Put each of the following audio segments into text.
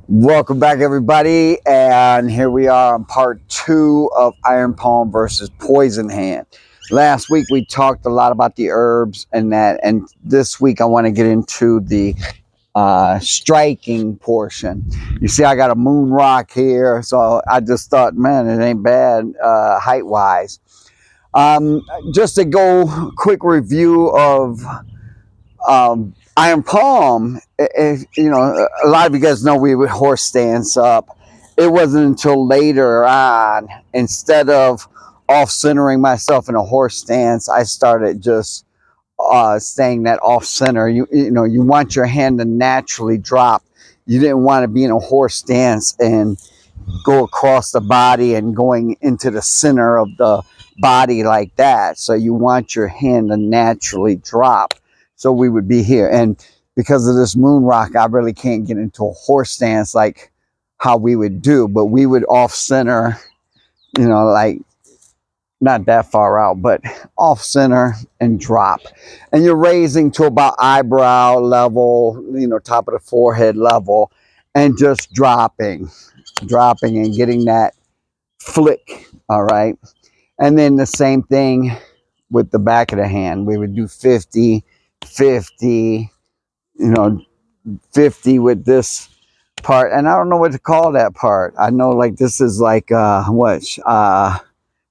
Welcome back, everybody, and here we are on part 2 of iron palm versus poison hand. Last week we talked a lot about the herbs and that, and this week I want to get into the striking portion. You see, I got a moon rock here, so I just thought, man, it ain't bad height wise. Just to go quick review of iron palm. If, you know, a lot of you guys know we would horse stance up. It wasn't until later on, instead of off centering myself in a horse stance, I started just staying that off center. You know, you want your hand to naturally drop. You didn't want to be in a horse stance and go across the body and going into the center of the body like that. So you want your hand to naturally drop. So we would be here. And because of this moon rock, I really can't get into a horse stance like how we would do, but we would off center, you know, like not that far out, but off center and drop. And you're raising to about eyebrow level, you know, top of the forehead level, and just dropping and getting that flick. All right. And then the same thing with the back of the hand. We would do 50, 50, you know, 50 with this part. And I don't know what to call that part. I know like this is like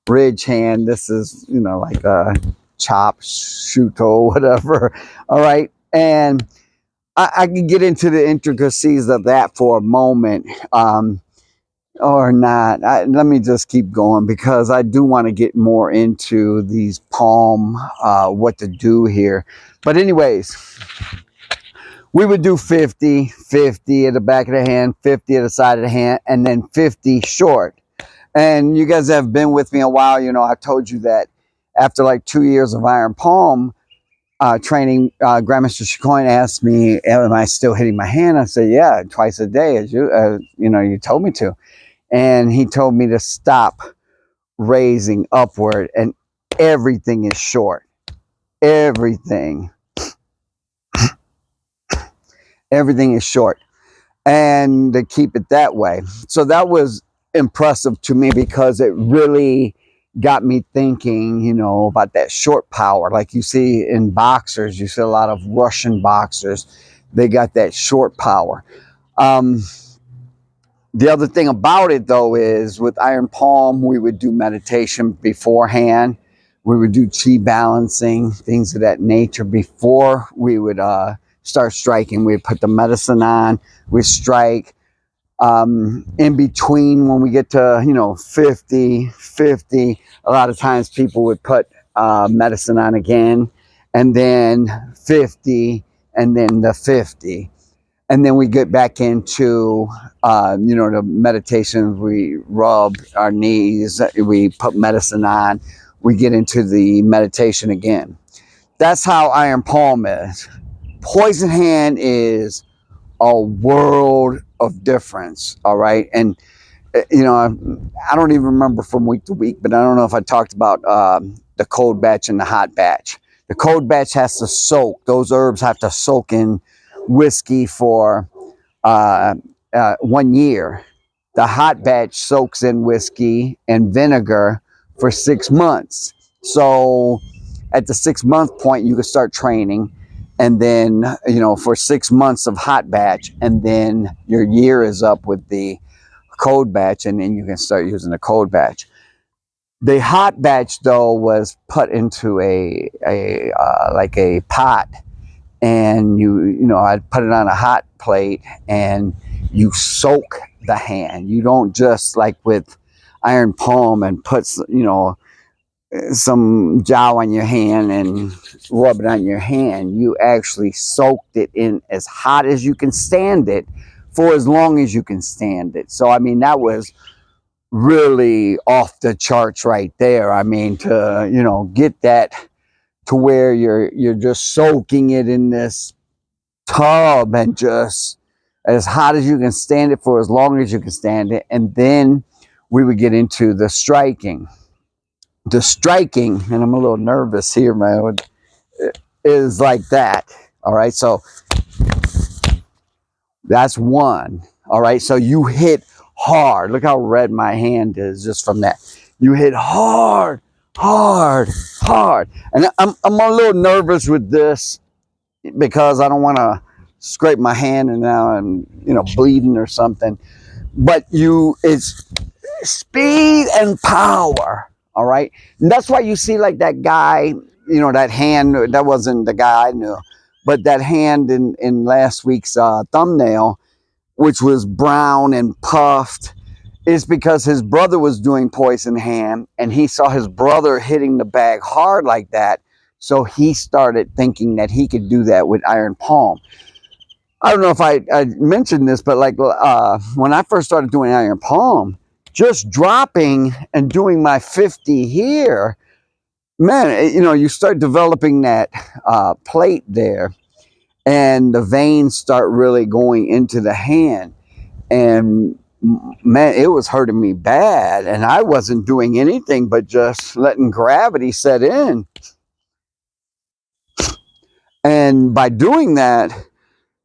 bridge hand. This is, you know, like a chop, shuto, whatever. All right. And I can get into the intricacies of that for a moment. Or not. Let me just keep going because I do want to get more into these palm, what to do here. But anyways, we would do 50, 50 at the back of the hand, 50 at the side of the hand, and then 50 short. And you guys have been with me a while. You know, I told you that after like 2 years of iron palm training, Grandmaster Chicoine asked me, am I still hitting my hand? I said, yeah, twice a day, as you know, you told me to. And he told me to stop raising upward, and everything is short. Everything is short, and to keep it that way. So that was impressive to me because it really got me thinking, you know, about that short power. Like you see in boxers, you see a lot of Russian boxers, they got that short power. The other thing about it, though, is with iron palm, we would do meditation beforehand. We would do chi balancing, things of that nature before we would start striking. We'd put the medicine on, we strike. In between, when we get to, you know, 50, 50, a lot of times people would put medicine on again, and then 50, and then the 50. And then we get back into, you know, the meditations. We rub our knees, we put medicine on, we get into the meditation again. That's how iron palm is. Poison hand is a world of difference, all right? And, you know, I don't even remember from week to week, but I don't know if I talked about the cold batch and the hot batch. The cold batch has to soak. Those herbs have to soak in whiskey for 1 year. The hot batch soaks in whiskey and vinegar for 6 months. So at the 6-month point, you can start training. And then, you know, for 6 months of hot batch, and then your year is up with the cold batch, and then you can start using the cold batch. The hot batch, though, was put into a like a pot, and you know, I'd put it on a hot plate, and you soak the hand. You don't just like with iron palm and put, you know, some jow on your hand and rub it on your hand. You actually soaked it in as hot as you can stand it for as long as you can stand it. So I mean, that was really off the charts right there. I mean, to, you know, get that to where you're just soaking it in this tub and just as hot as you can stand it for as long as you can stand it. And then we would get into the striking. The striking, and I'm a little nervous here, man, is like that. All right, so that's one. All right, so you hit hard. Look how red my hand is just from that. You hit hard, hard, hard. And I'm a little nervous with this because I don't want to scrape my hand and now I'm, bleeding or something. But it's speed and power. All right. And that's why you see like that guy, that hand, that wasn't the guy I knew, but that hand in last week's thumbnail, which was brown and puffed, is because his brother was doing poison hand and he saw his brother hitting the bag hard like that. So he started thinking that he could do that with iron palm. I don't know if I mentioned this, but like when I first started doing iron palm, just dropping and doing my 50 here, man, you start developing that plate there and the veins start really going into the hand. And man, it was hurting me bad. And I wasn't doing anything but just letting gravity set in. And by doing that,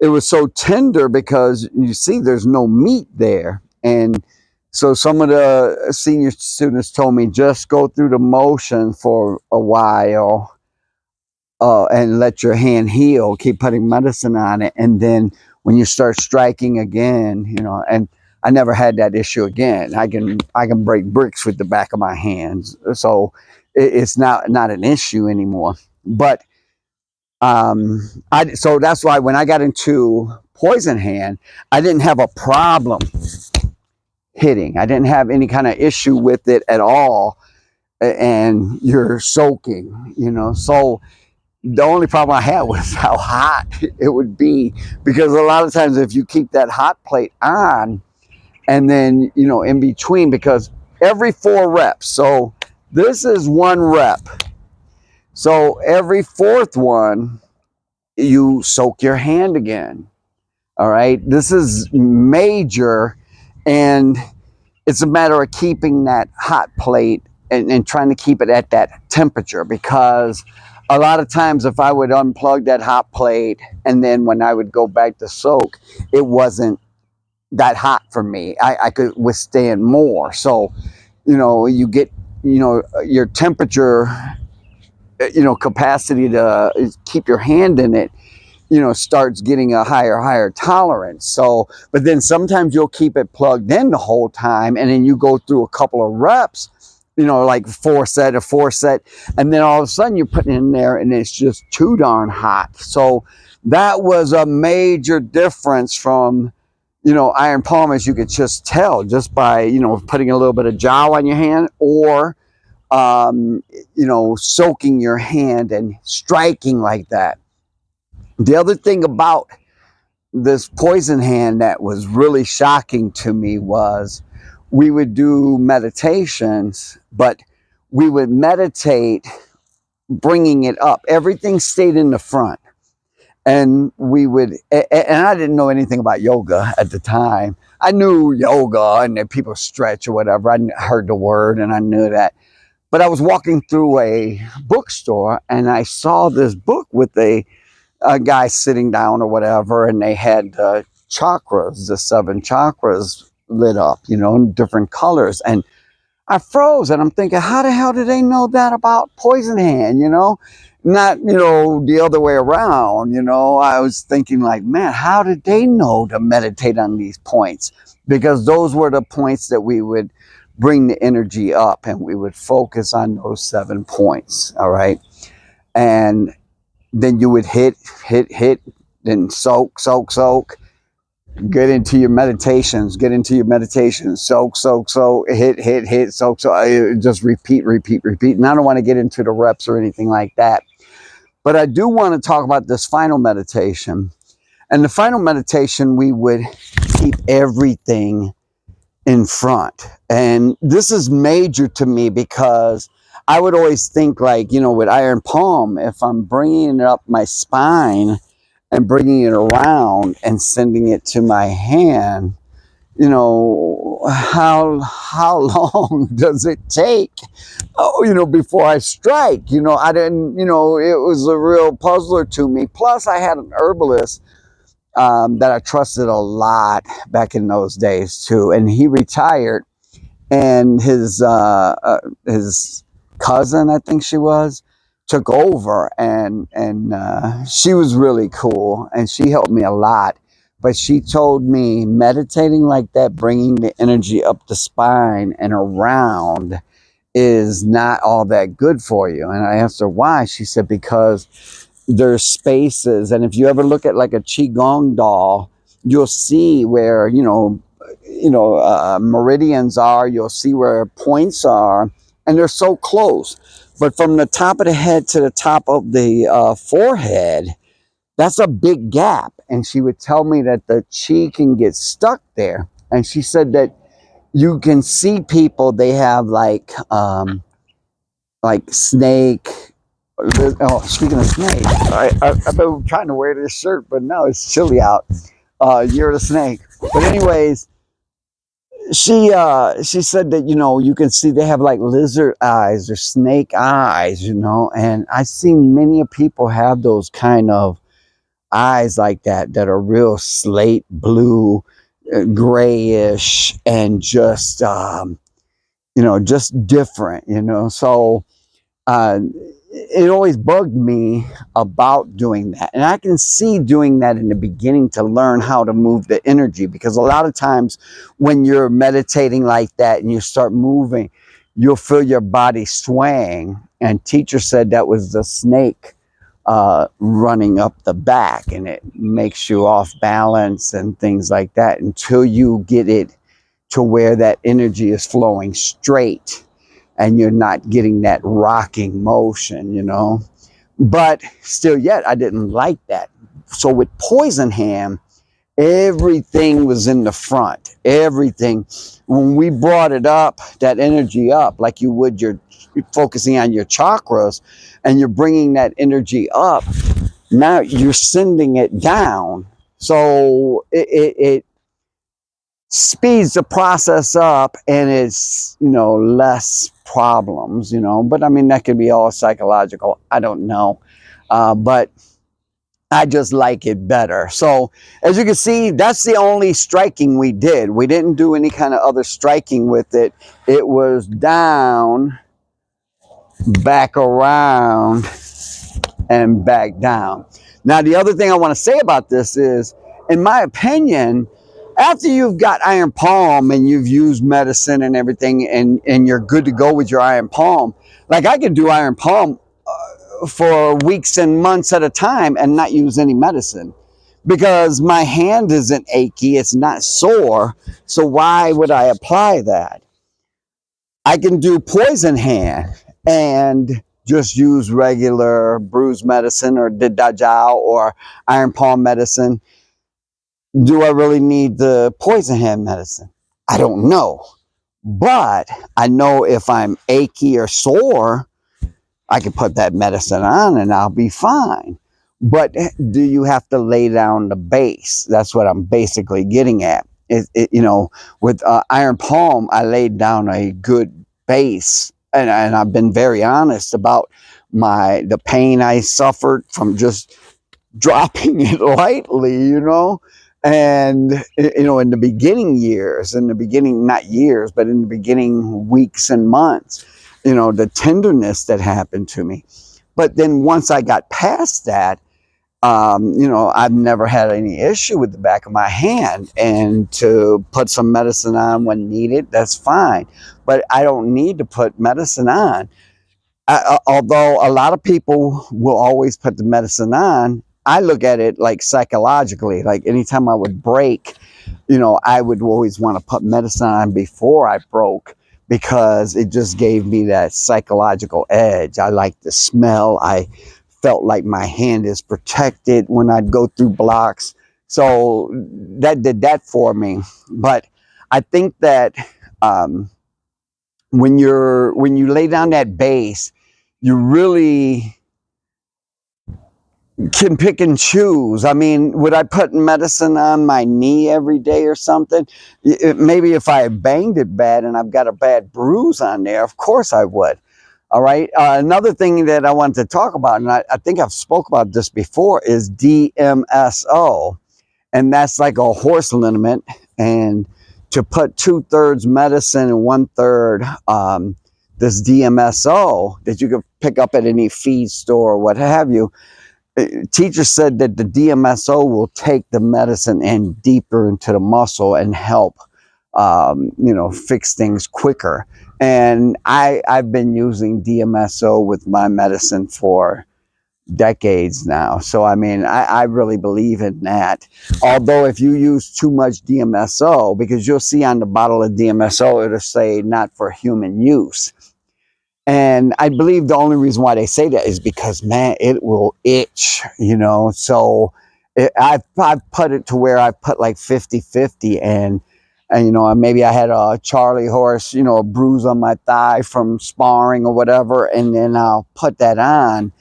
it was so tender because you see there's no meat there. And so some of the senior students told me just go through the motion for a while and let your hand heal, keep putting medicine on it. And then when you start striking again, and I never had that issue again. I can break bricks with the back of my hands. So it's not an issue anymore. But so that's why when I got into poison hand, I didn't have a problem hitting. I didn't have any kind of issue with it at all. And you're soaking, so the only problem I had was how hot it would be, because a lot of times if you keep that hot plate on and then, in between, because every 4 reps, so this is 1 rep. So every 4th one, you soak your hand again. All right. This is major. And it's a matter of keeping that hot plate and trying to keep it at that temperature, because a lot of times if I would unplug that hot plate and then when I would go back to soak, it wasn't that hot for me. I could withstand more. So, you get, your temperature, capacity to keep your hand in it, starts getting a higher tolerance. So, but then sometimes you'll keep it plugged in the whole time and then you go through a couple of reps, like 4 set, and then all of a sudden you put it in there and it's just too darn hot. So that was a major difference from, iron palm, as you could just tell just by, putting a little bit of jowl on your hand or, soaking your hand and striking like that. The other thing about this poison hand that was really shocking to me was we would do meditations, but we would meditate bringing it up. Everything stayed in the front. And we would, and I didn't know anything about yoga at the time. I knew yoga and that people stretch or whatever. I heard the word and I knew that. But I was walking through a bookstore and I saw this book with a guy sitting down or whatever, and they had the chakras, the 7 chakras lit up, in different colors. And I froze and I'm thinking, how the hell do they know that about poison hand, Not, the other way around, I was thinking like, man, how did they know to meditate on these points? Because those were the points that we would bring the energy up and we would focus on those 7 points. All right. And then you would hit, then soak, get into your meditations, soak, hit, soak. Just repeat. And I don't want to get into the reps or anything like that. But I do want to talk about this final meditation. And the final meditation, we would keep everything in front. And this is major to me because I would always think like, with iron palm, if I'm bringing it up my spine and bringing it around and sending it to my hand, how long does it take, before I strike? I didn't, it was a real puzzler to me. Plus I had an herbalist that I trusted a lot back in those days too. And he retired, and his cousin, I think she was, took over, and she was really cool, and she helped me a lot. But she told me meditating like that, bringing the energy up the spine and around, is not all that good for you. And I asked her why. She said because there's spaces, and if you ever look at like a qigong doll, you'll see where meridians are. You'll see where points are, and they're so close. But from the top of the head to the top of the forehead, that's a big gap. And she would tell me that the chi can get stuck there. And she said that you can see people, they have like snake. Oh, speaking of snake, I've been trying to wear this shirt, but now it's chilly out. You're the snake. But anyways, she said that you can see they have like lizard eyes or snake eyes, and I've seen many people have those kind of eyes like that are real slate blue, grayish, and just different. So it always bugged me about doing that. And I can see doing that in the beginning to learn how to move the energy, because a lot of times when you're meditating like that and you start moving, you'll feel your body swaying. And teacher said that was the snake running up the back, and it makes you off balance and things like that until you get it to where that energy is flowing straight and you're not getting that rocking motion. But still yet, I didn't like that. So with poison hand, everything was in the front. Everything. When we brought it up, that energy up, like you would, you're focusing on your chakras and you're bringing that energy up. Now you're sending it down. So it speeds the process up, and it's less problems, but I mean that could be all psychological, I don't know, but I just like it better. So as you can see, that's the only striking we did. We didn't do any kind of other striking with it. It was down, back around, and back down. Now the other thing I want to say about this is, in my opinion, after you've got iron palm and you've used medicine and everything, and you're good to go with your iron palm, like I could do iron palm for weeks and months at a time and not use any medicine, because my hand isn't achy, it's not sore. So why would I apply that? I can do poison hand and just use regular bruise medicine or dajao or iron palm medicine. Do I really need the poison hand medicine? I don't know. But I know if I'm achy or sore, I can put that medicine on and I'll be fine. But do you have to lay down the base? That's what I'm basically getting at. With iron palm, I laid down a good base, and I've been very honest about the pain I suffered from just dropping it lightly. And in the beginning years, not years, but in the beginning weeks and months, the tenderness that happened to me. But then once I got past that, I've never had any issue with the back of my hand, and to put some medicine on when needed, that's fine. But I don't need to put medicine on. Although a lot of people will always put the medicine on, I look at it like psychologically. Like anytime I would break, I would always want to put medicine on before I broke, because it just gave me that psychological edge. I like the smell. I felt like my hand is protected when I'd go through blocks. So that did that for me. But I think that when you lay down that base, you really can pick and choose. I mean, would I put medicine on my knee every day or something? Maybe if I banged it bad and I've got a bad bruise on there, of course I would. All right. Another thing that I wanted to talk about, and I think I've spoke about this before, is DMSO. and that's like a horse liniment. And to put 2/3 medicine and 1/3 this DMSO that you can pick up at any feed store or what have you, teacher said that the DMSO will take the medicine in deeper into the muscle and help, you know, fix things quicker. And I've been using DMSO with my medicine for decades now. So, I mean, I really believe in that. Although if you use too much DMSO, because you'll see on the bottle of DMSO, it'll say not for human use. And I believe the only reason why they say that is because, man, it will itch, you know. So I've put it to where I put like 50-50, and you know, maybe I had a Charlie horse, you know, a bruise on my thigh from sparring or whatever, and then I'll put that on,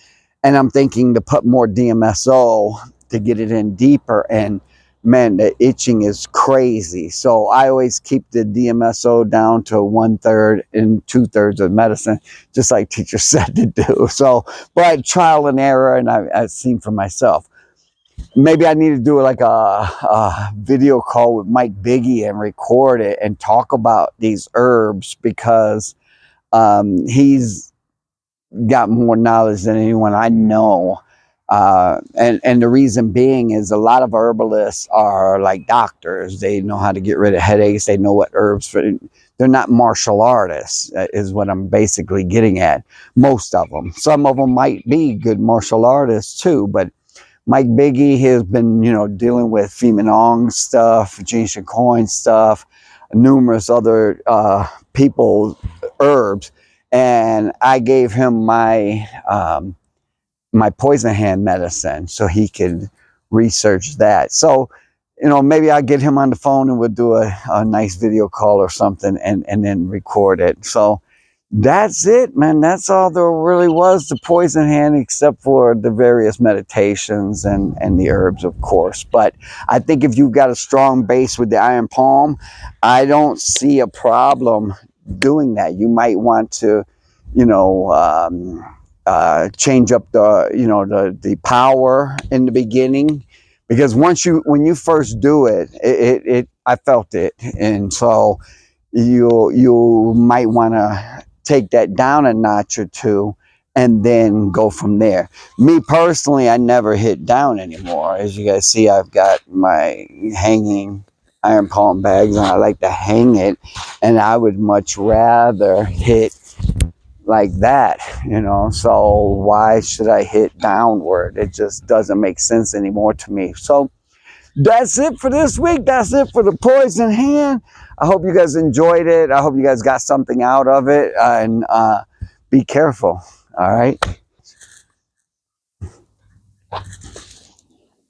and I'm thinking to put more DMSO to get it in deeper, and man, the itching is crazy. So I always keep the DMSO down to 1/3 and 2/3 of medicine, just like teacher said to do. So, but trial and error, and I've seen for myself. Maybe I need to do like a video call with Mike Biggie and record it and talk about these herbs, because he's got more knowledge than anyone I know. And the reason being is a lot of herbalists are like doctors. They know how to get rid of headaches. They know what herbs for. They're not martial artists, is what I'm basically getting at. Most of them. Some of them might be good martial artists too, but Mike Biggie has been, you know, dealing with Feminong stuff, Gene Chicoin stuff, numerous other people, herbs. And I gave him my my poison hand medicine so he could research that. So, you know, maybe I'll get him on the phone and we'll do a nice video call or something, and then record it. So that's it, man. That's all there really was to poison hand, except for the various meditations and the herbs, of course. But I think if you've got a strong base with the iron palm, I don't see a problem doing that. You might want to, you know, change up the, you know, the power in the beginning, because when you first do it, I felt it, and so you might want to take that down a notch or two and then go from there. Me personally, I never hit down anymore. As you guys see, I've got my hanging iron palm bags, and I like to hang it, and I would much rather hit like that, you know. So why should I hit downward? It just doesn't make sense anymore to me. So that's it for this week. That's it for the poison hand. I hope you guys enjoyed it. I hope you guys got something out of it, and be careful. All right.